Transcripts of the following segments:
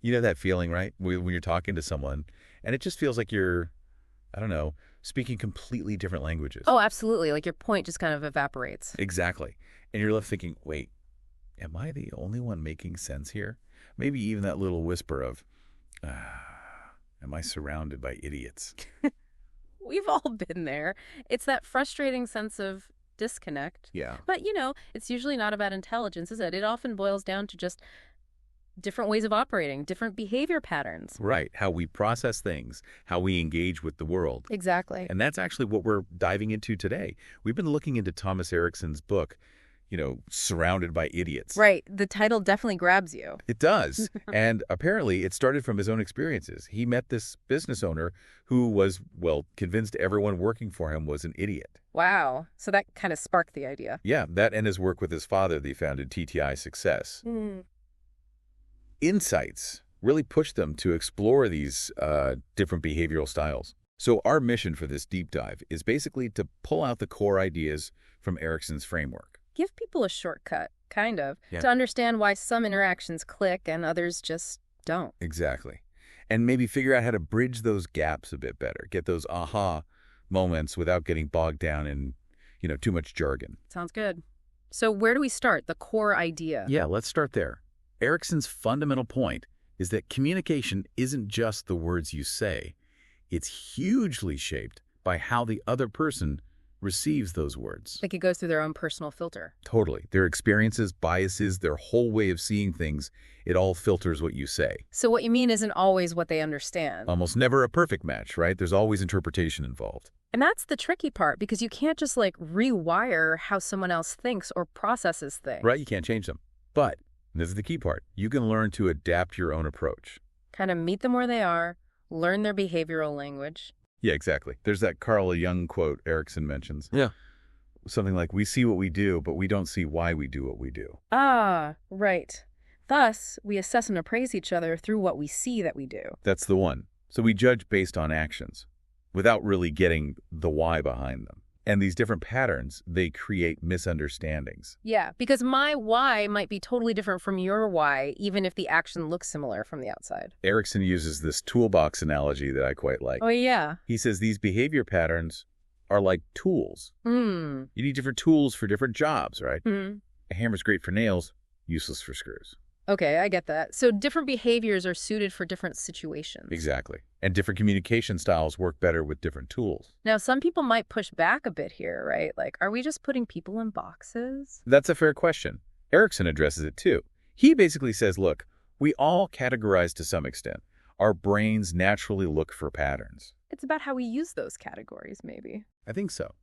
You know that feeling, right? When you're talking to someone, and it just feels like you're, I don't know, speaking completely different languages. Oh, absolutely. Like your point just kind of evaporates. Exactly. And you're left thinking, wait, am I the only one making sense here? Maybe even that little whisper of, am I surrounded by idiots? We've all been there. It's that frustrating sense of disconnect. Yeah. But, it's usually not about intelligence, is it? It often boils down to just different ways of operating, different behavior patterns. Right. How we process things, how we engage with the world. Exactly. And that's actually what we're diving into today. We've been looking into Thomas Erikson's book, Surrounded by Idiots. Right. The title definitely grabs you. It does. And apparently it started from his own experiences. He met this business owner who was, convinced everyone working for him was an idiot. Wow. So that kind of sparked the idea. Yeah, that and his work with his father, they founded TTI Success. Insights really pushed them to explore these different behavioral styles. So our mission for this deep dive is basically to pull out the core ideas from Erikson's framework. Give people a shortcut, kind of, Yeah. to understand why some interactions click and others just don't. Exactly. And maybe figure out how to bridge those gaps a bit better, get those aha moments without getting bogged down in, too much jargon. Sounds good. So where do we start? The core idea. Yeah, let's start there. Erikson's fundamental point is that communication isn't just the words you say. It's hugely shaped by how the other person receives those words. Like it goes through their own personal filter. Totally. Their experiences, biases, their whole way of seeing things, it all filters what you say. So what you mean isn't always what they understand. Almost never a perfect match, right? There's always interpretation involved. And that's the tricky part, because you can't just rewire how someone else thinks or processes things. Right? You can't change them. But this is the key part. You can learn to adapt your own approach. Kind of meet them where they are, learn their behavioral language. Yeah, exactly. There's that Carl Jung quote Erikson mentions. Yeah. Something like, we see what we do, but we don't see why we do what we do. Ah, right. Thus, we assess and appraise each other through what we see that we do. That's the one. So we judge based on actions without really getting the why behind them. And these different patterns, they create misunderstandings. Yeah, because my why might be totally different from your why, even if the action looks similar from the outside. Erikson uses this toolbox analogy that I quite like. Oh, yeah. He says these behavior patterns are like tools. You need different tools for different jobs, right? A hammer's great for nails, useless for screws. Okay, I get that. So different behaviors are suited for different situations. Exactly. And different communication styles work better with different tools. Now, some people might push back a bit here, right? Like, are we just putting people in boxes? That's a fair question. Erikson addresses it too. He basically says, look, we all categorize to some extent. Our brains naturally look for patterns. It's about how we use those categories, maybe. I think so.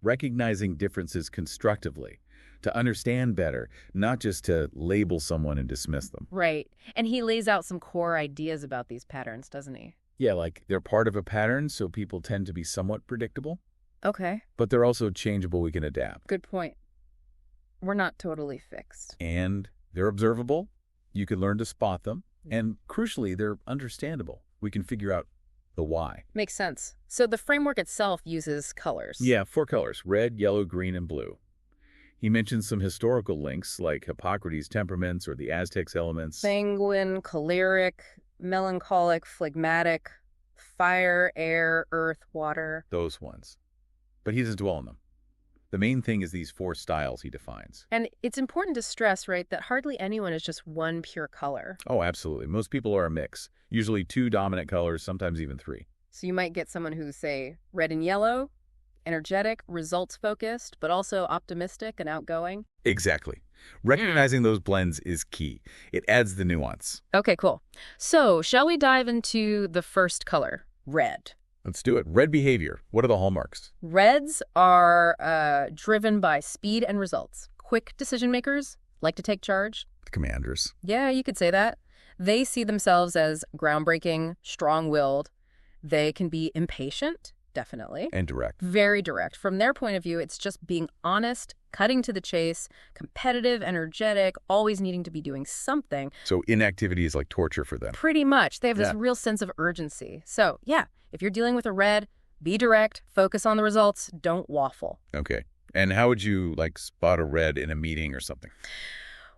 Recognizing differences constructively, to understand better, not just to label someone and dismiss them. Right. And he lays out some core ideas about these patterns, doesn't he? Yeah, like they're part of a pattern, so people tend to be somewhat predictable, Okay. but they're also changeable, we can adapt. Good point. We're not totally fixed. And they're observable, you can learn to spot them, and crucially, they're understandable. We can figure out the why. Makes sense. So the framework itself uses colors. Yeah, 4 colors, red, yellow, green, and blue. He mentions some historical links like Hippocrates' temperaments or the Aztecs' elements. Sanguine, choleric, melancholic, phlegmatic, fire, air, earth, water. Those ones. But he doesn't dwell on them. The main thing is these 4 styles he defines. And it's important to stress, right, that hardly anyone is just one pure color. Oh, absolutely. Most people are a mix. Usually 2 dominant colors, sometimes even 3. So you might get someone who's, say, red and yellow, energetic, results-focused, but also optimistic and outgoing. Exactly. Recognizing those blends is key. It adds the nuance. Okay, cool. So shall we dive into the first color, red? Let's do it. Red behavior. What are the hallmarks? Reds are driven by speed and results. Quick decision makers, like to take charge. The commanders. Yeah, you could say that. They see themselves as groundbreaking, strong-willed. They can be impatient, definitely. And direct. Very direct. From their point of view, it's just being honest, cutting to the chase, competitive, energetic, always needing to be doing something. So inactivity is like torture for them. Pretty much. They have this Yeah. real sense of urgency. So, yeah, if you're dealing with a red, be direct, focus on the results, don't waffle. Okay. And how would you, spot a red in a meeting or something?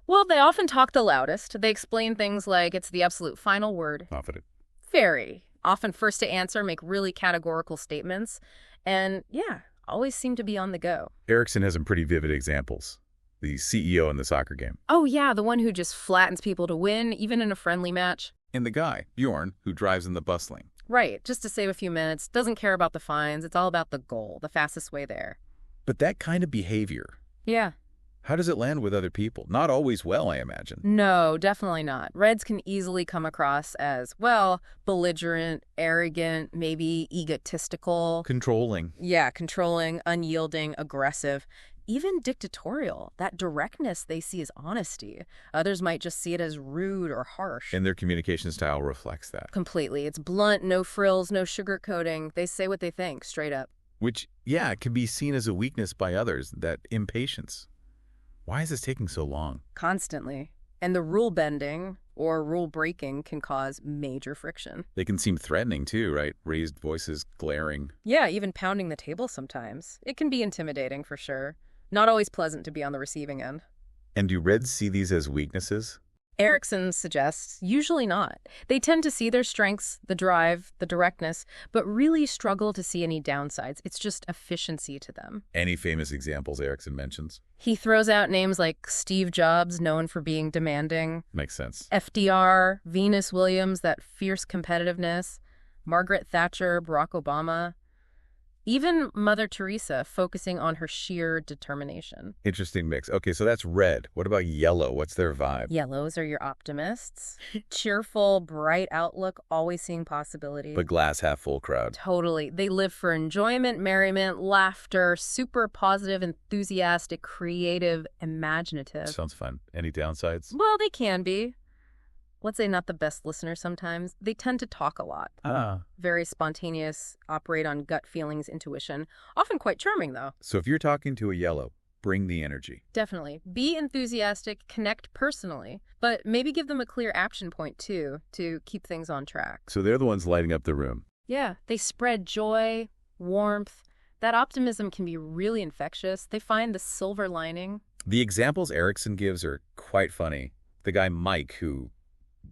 Well, they often talk the loudest. They explain things like it's the absolute final word. Confident. Very. Often first to answer, make really categorical statements. And yeah, always seem to be on the go. Erikson has some pretty vivid examples. The CEO in the soccer game. Oh yeah, the one who just flattens people to win, even in a friendly match. And the guy, Bjorn, who drives in the bus lane. Right, just to save a few minutes, doesn't care about the fines, it's all about the goal, the fastest way there. But that kind of behavior, Yeah. how does it land with other people? Not always well, I imagine. No, definitely not. Reds can easily come across as, well, belligerent, arrogant, maybe egotistical. Controlling. Yeah, controlling, unyielding, aggressive, even dictatorial. That directness they see as honesty. Others might just see it as rude or harsh. And their communication style reflects that. Completely. It's blunt, no frills, no sugarcoating. They say what they think, straight up. Which, yeah, can be seen as a weakness by others, that impatience. Why is this taking so long? Constantly. And the rule bending or rule breaking can cause major friction. They can seem threatening too, right? Raised voices, glaring. Yeah, even pounding the table sometimes. It can be intimidating for sure. Not always pleasant to be on the receiving end. And do Reds see these as weaknesses? Erikson suggests usually not. They tend to see their strengths, the drive, the directness, but really struggle to see any downsides. It's just efficiency to them. Any famous examples Erikson mentions? He throws out names like Steve Jobs, known for being demanding, Makes sense. FDR, Venus Williams, that fierce competitiveness, Margaret Thatcher, Barack Obama, even Mother Teresa, focusing on her sheer determination. Interesting mix. Okay, so that's red. What about yellow? What's their vibe? Yellows are your optimists. Cheerful, bright outlook, always seeing possibility. The glass half full crowd. Totally. They live for enjoyment, merriment, laughter, super positive, enthusiastic, creative, imaginative. Sounds fun. Any downsides? Well, they can be. Let's say not the best listeners sometimes. They tend to talk a lot. Very spontaneous, operate on gut feelings, intuition. Often quite charming, though. So if you're talking to a yellow, bring the energy. Definitely. Be enthusiastic, connect personally, but maybe give them a clear action point, too, to keep things on track. So they're the ones lighting up the room. Yeah, they spread joy, warmth. That optimism can be really infectious. They find the silver lining. The examples Erikson gives are quite funny. The guy Mike who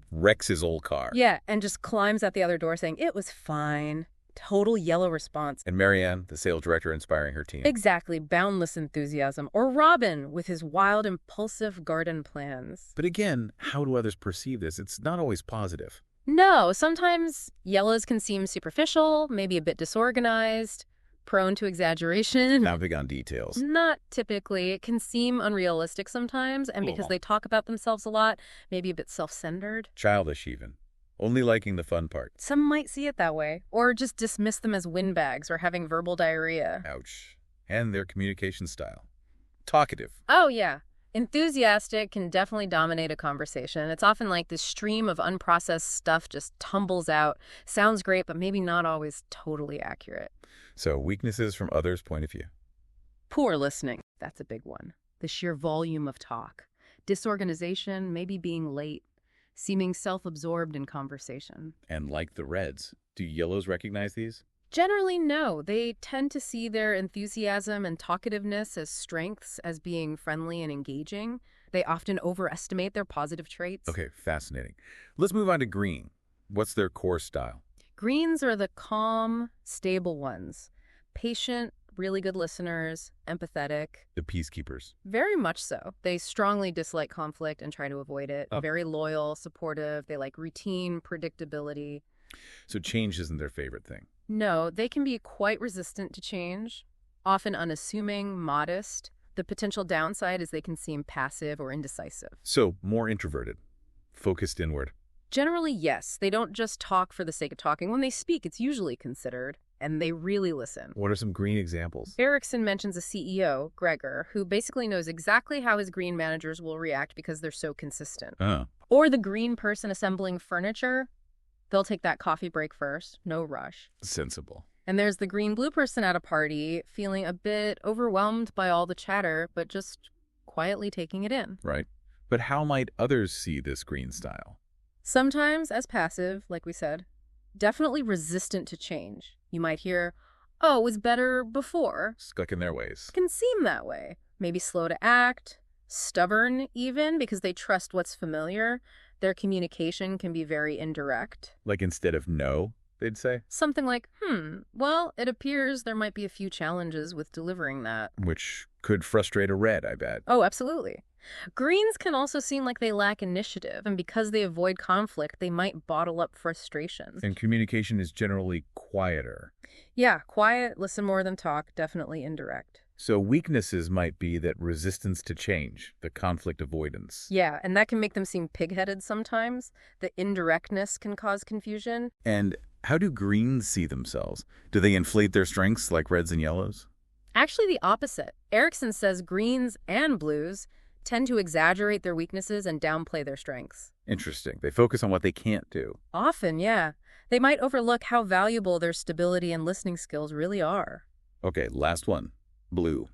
wrecks his old car. Yeah, and just climbs out the other door saying, it was fine. Total yellow response. And Marianne, the sales director, inspiring her team. Exactly, boundless enthusiasm. Or Robin with his wild, impulsive garden plans. But again, how do others perceive this? It's not always positive. No, sometimes yellows can seem superficial, maybe a bit disorganized, prone to exaggeration. Not big on details. Not typically. It can seem unrealistic sometimes, and because they talk about themselves a lot, maybe a bit self-centered. Childish even. Only liking the fun part. Some might see it that way, or just dismiss them as windbags or having verbal diarrhea. Ouch. And their communication style. Talkative. Oh, yeah. Enthusiastic can definitely dominate a conversation. It's often like this stream of unprocessed stuff just tumbles out. Sounds great, but maybe not always totally accurate. So weaknesses from others' point of view. Poor listening. That's a big one. The sheer volume of talk. Disorganization, maybe being late. Seeming self-absorbed in conversation. And like the Reds, do yellows recognize these? Generally, no. They tend to see their enthusiasm and talkativeness as strengths, as being friendly and engaging. They often overestimate their positive traits. Okay, fascinating. Let's move on to green. What's their core style? Greens are the calm, stable ones. Patient, really good listeners, empathetic. The peacekeepers. Very much so. They strongly dislike conflict and try to avoid it. Oh. Very loyal, supportive. They like routine, predictability. So change isn't their favorite thing. No, they can be quite resistant to change, often unassuming, modest. The potential downside is they can seem passive or indecisive. So more introverted, focused inward. Generally, yes. They don't just talk for the sake of talking. When they speak, it's usually considered, and they really listen. What are some green examples? Erikson mentions a CEO, Gregor, who basically knows exactly how his green managers will react because they're so consistent. Or the green person assembling furniture. They'll take that coffee break first, no rush. Sensible. And there's the green-blue person at a party, feeling a bit overwhelmed by all the chatter, but just quietly taking it in. Right. But how might others see this green style? Sometimes as passive, like we said. Definitely resistant to change. You might hear, oh, it was better before. Stuck in their ways. Can seem that way. Maybe slow to act, stubborn even, because they trust what's familiar. Their communication can be very indirect. Like instead of no, they'd say? Something like, well, it appears there might be a few challenges with delivering that. Which could frustrate a red, I bet. Oh, absolutely. Greens can also seem like they lack initiative, and because they avoid conflict, they might bottle up frustrations. And communication is generally quieter. Yeah, quiet, listen more than talk, definitely indirect. So weaknesses might be that resistance to change, the conflict avoidance. Yeah, and that can make them seem pig-headed sometimes. The indirectness can cause confusion. And how do greens see themselves? Do they inflate their strengths like reds and yellows? Actually, the opposite. Erikson says greens and blues tend to exaggerate their weaknesses and downplay their strengths. Interesting. They focus on what they can't do. Often, yeah. They might overlook how valuable their stability and listening skills really are. Okay, last one. Blue.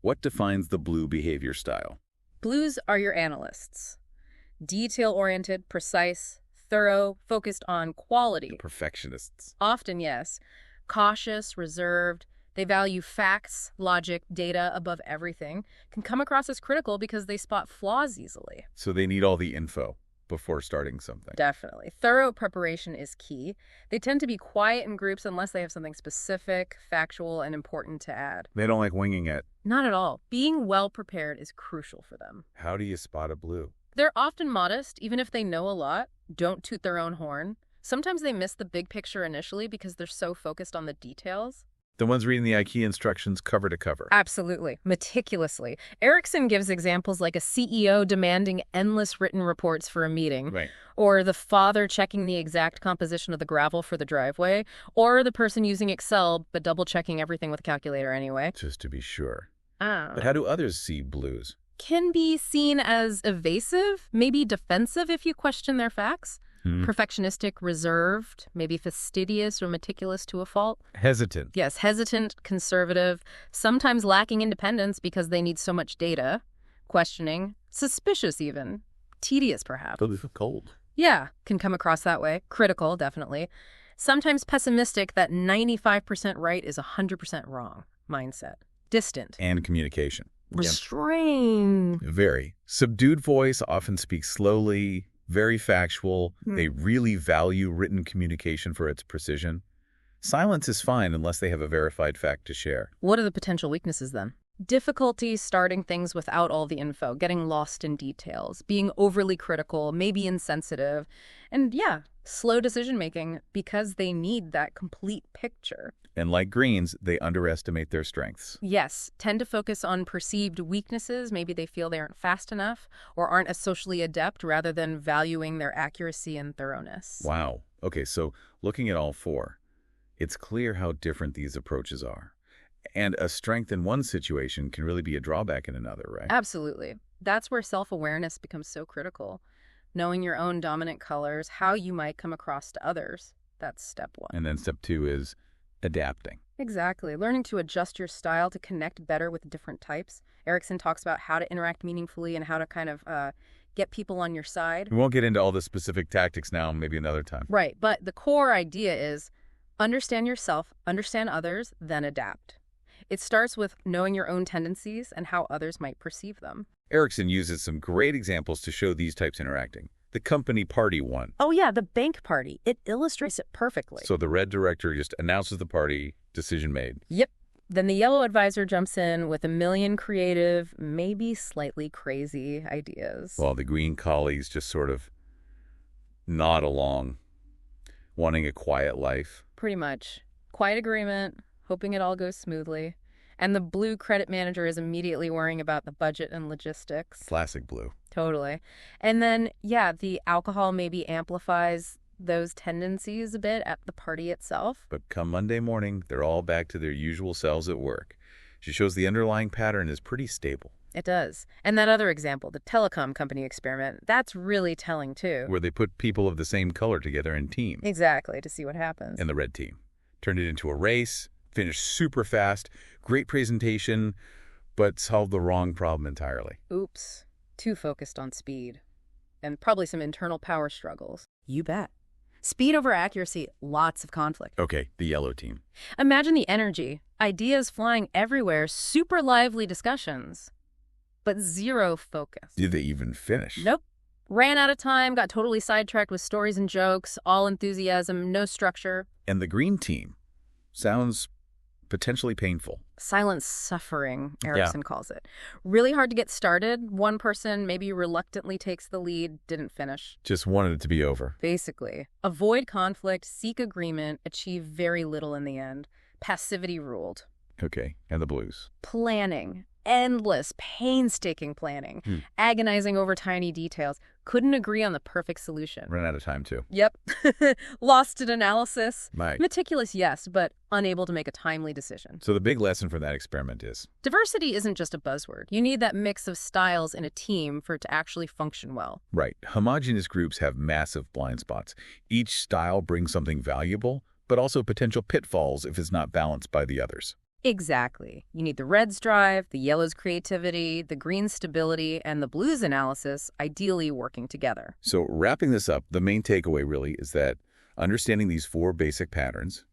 What defines the blue behavior style? Blues are your analysts. Detail-oriented, precise, thorough, focused on quality. The perfectionists. Often, yes. Cautious, reserved. They value facts, logic, data above everything. Can come across as critical because they spot flaws easily. So they need all the info before starting something. Definitely. Thorough preparation is key. They tend to be quiet in groups unless they have something specific, factual, and important to add. They don't like winging it. Not at all. Being well prepared is crucial for them. How do you spot a blue? They're often modest, even if they know a lot, don't toot their own horn. Sometimes they miss the big picture initially because they're so focused on the details. The ones reading the IKEA instructions cover to cover. Absolutely. Meticulously. Erikson gives examples like a CEO demanding endless written reports for a meeting. Right. Or the father checking the exact composition of the gravel for the driveway. Or the person using Excel but double-checking everything with a calculator anyway. Just to be sure. Oh. But how do others see blues? Can be seen as evasive, maybe defensive if you question their facts. Perfectionistic, reserved, maybe fastidious or meticulous to a fault. Hesitant. Yes, hesitant, conservative, sometimes lacking independence because they need so much data. Questioning, suspicious even, tedious perhaps. Cold. Yeah, can come across that way. Critical, definitely. Sometimes pessimistic that 95% right is 100% wrong mindset. Distant. And communication. Restrained. Very. Subdued voice, often speaks slowly, very factual. They really value written communication for its precision. Silence is fine unless they have a verified fact to share. What are the potential weaknesses then? Difficulty starting things without all the info, getting lost in details, being overly critical, maybe insensitive, and yeah, slow decision-making because they need that complete picture. And like greens, they underestimate their strengths. Yes, tend to focus on perceived weaknesses. Maybe they feel they aren't fast enough or aren't as socially adept rather than valuing their accuracy and thoroughness. Wow. Okay, so looking at all four, it's clear how different these approaches are. And a strength in one situation can really be a drawback in another, right? Absolutely. That's where self-awareness becomes so critical. Knowing your own dominant colors, how you might come across to others. That's step one. And then step two is adapting. Exactly. Learning to adjust your style to connect better with different types. Erikson talks about how to interact meaningfully and how to kind of get people on your side. We won't get into all the specific tactics now, maybe another time. Right. But the core idea is understand yourself, understand others, then adapt. It starts with knowing your own tendencies and how others might perceive them. Erikson uses some great examples to show these types interacting. The company party one. Oh yeah, the bank party. It illustrates it perfectly. So the red director just announces the party, decision made. Yep. Then the yellow advisor jumps in with a million creative, maybe slightly crazy ideas. While the green colleagues just sort of nod along, wanting a quiet life. Pretty much. Quiet agreement, hoping it all goes smoothly. And the blue credit manager is immediately worrying about the budget and logistics. Classic blue. Totally. And then, yeah, the alcohol maybe amplifies those tendencies a bit at the party itself. But come Monday morning, they're all back to their usual selves at work. She shows the underlying pattern is pretty stable. It does. And that other example, the telecom company experiment, that's really telling too. Where they put people of the same color together in teams. Exactly, to see what happens. And the red team. Turned it into a race, finished super fast, great presentation, but solved the wrong problem entirely. Oops. Too focused on speed. And probably some internal power struggles. You bet. Speed over accuracy, lots of conflict. Okay, the yellow team. Imagine the energy. Ideas flying everywhere, super lively discussions. but zero focus. Did they even finish? Nope. Ran out of time, got totally sidetracked with stories and jokes, all enthusiasm, no structure. And the green team sounds potentially painful. Silent suffering, Erikson calls it. Really hard to get started. One person maybe reluctantly takes the lead, didn't finish. Just wanted it to be over. Basically. Avoid conflict, seek agreement, achieve very little in the end. Passivity ruled. Okay, and the blues? Planning. Endless, painstaking planning. Agonizing over tiny details. Couldn't agree on the perfect solution. Ran out of time, too. Yep. Lost in analysis. Right. Meticulous, yes, but unable to make a timely decision. So the big lesson from that experiment is? Diversity isn't just a buzzword. You need that mix of styles in a team for it to actually function well. Right. Homogeneous groups have massive blind spots. Each style brings something valuable, but also potential pitfalls if it's not balanced by the others. Exactly. You need the red's drive, the yellow's creativity, the green's stability, and the blue's analysis, ideally working together. So wrapping this up, the main takeaway really is that understanding these 4 basic patterns,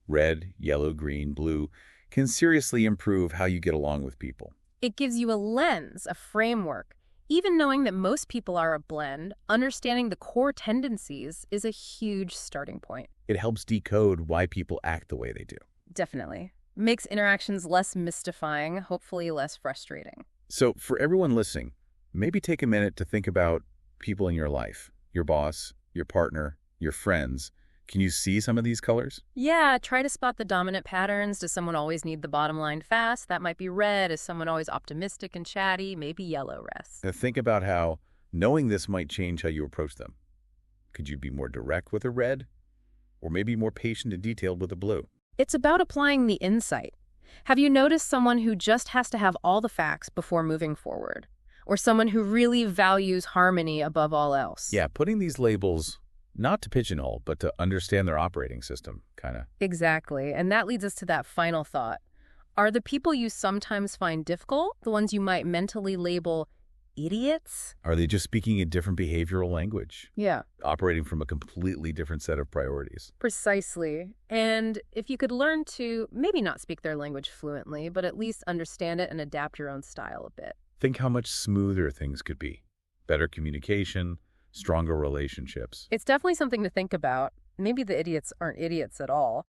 red, yellow, green, blue, can seriously improve how you get along with people. It gives you a lens, a framework. Even knowing that most people are a blend, understanding the core tendencies is a huge starting point. It helps decode why people act the way they do. Definitely. Makes interactions less mystifying, hopefully less frustrating. So for everyone listening, maybe take a minute to think about people in your life, your boss, your partner, your friends. Can you see some of these colors? Yeah, try to spot the dominant patterns. Does someone always need the bottom line fast? That might be red. Is someone always optimistic and chatty? Maybe yellow rests. Think about how knowing this might change how you approach them. Could you be more direct with a red? Or maybe more patient and detailed with a blue? It's about applying the insight. Have you noticed someone who just has to have all the facts before moving forward? Or someone who really values harmony above all else? Yeah, putting these labels, not to pigeonhole, but to understand their operating system, kind of. Exactly. And that leads us to that final thought. Are the people you sometimes find difficult the ones you might mentally label idiots? Are they just speaking a different behavioral language? Yeah. Operating from a completely different set of priorities? Precisely. And if you could learn to maybe not speak their language fluently, but at least understand it and adapt your own style a bit. Think how much smoother things could be. Better communication, stronger relationships. It's definitely something to think about. Maybe the idiots aren't idiots at all.